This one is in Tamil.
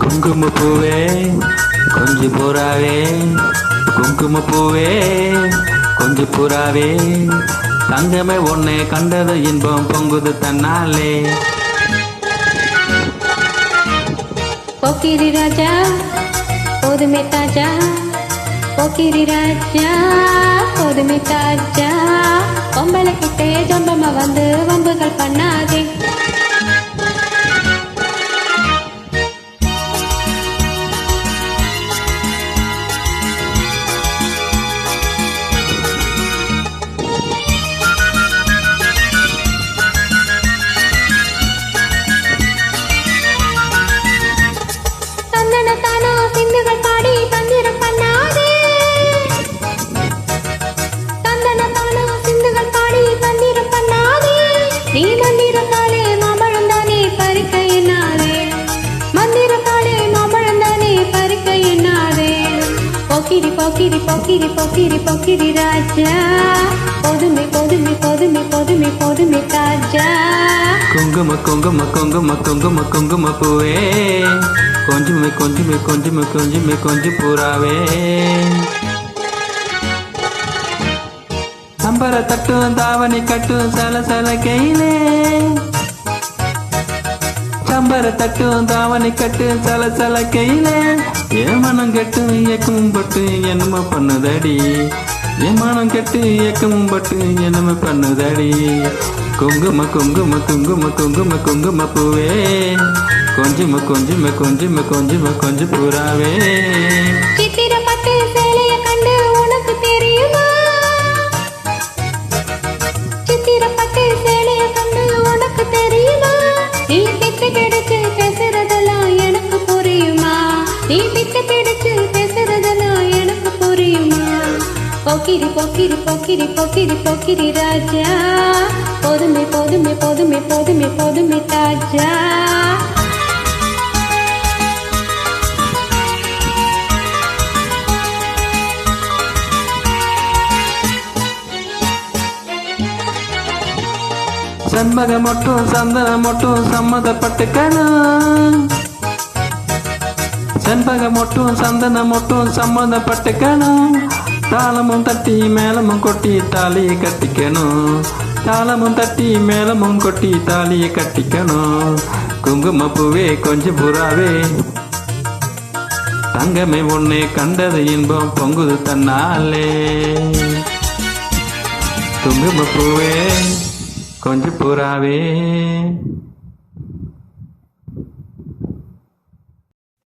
குங்குமப்பூவே கொஞ்சி புறாவே, குங்குமப்பூவே கொஞ்சி புறாவே, தங்கமே உன்னை கண்டது இன்பம் பொங்குது தன்னாலே. போக்கிரி ராஜா போதுமே தாஜா, போக்கிரி ராஜா போதுமே தாஜா, பொம்பளை கிட்டே ஜம்பமா வந்து வம்புகள் பண்ணாதே. நீ மந்திரத்தாலே மாம்பழந்தானே பறிக்க என்னாதே, மந்திரத்தாலே மாம்பழந்தானே பறிக்க என்னாதே. போக்கிரி போக்கிரி போக்கிரி போக்கிரி போக்கிரி ராஜா, போதுமே போதுமே போதுமே போதுமே போதுமே தாஜா. குங்கும குங்கும குங்கும குங்கும குங்கும பூவே, கொஞ்சுமே கொஞ்சுமே கொஞ்சுமே கொஞ்சுமே கொஞ்சு பூராவே. சம்பர தட்டும் தாவணி கட்டும் சல சல கையிலே, சம்பர தட்டும் தாவணி கட்டும் சல சல கையிலே, ஏமனம் கெட்டு இயக்கம் பட்டு என்னமோ பண்ணுதடி, ஏமானம் கெட்டு இயக்கம் பட்டு என்னமோ பண்ணுதடி. குங்கும குங்கும குங்கும குங்கும குங்கும பூவே, கொஞ்சும கொஞ்சும கொஞ்சும கொஞ்சும கொஞ்சு பூராவே. சித்திர பட்டு சேலைய கண்டு உனக்கு தெரியுமா, சித்திர பட்டு சேலைய கண்டு உனக்கு தெரியுமா, நீ பித்து பிடிச்சு பேசுறதெல்லாம் எனக்கு புரியுமா, நீ பித்து பிடிச்சு பேசுறதெல்லாம் எனக்கு புரியுமா. போக்கிரி போக்கிரி போக்கிரி போக்கிரி போக்கிரி ராஜா, போதுமே போதுமே போதுமே போதுமே போதுமே தாஜா. செண்பக மட்டும் சந்தன மட்டும் சம்மதப்பட்டுக்கணும், செண்பக மட்டும் சந்தன மட்டும் சம்மதப்பட்டுக்கணும், தாளமும் தட்டி மேளமும் கொட்டி தாலியை கட்டிக்கணும், தாளமும் தட்டி மேளமும் கொட்டி தாலியை கட்டிக்கணும். குங்கும பூவே கொஞ்சம் புறாவே, தங்கமே உன்னை கண்டது இன்பம் பொங்குது தன்னாலே. குங்கும பூவே கொஞ்சம் புறாவே.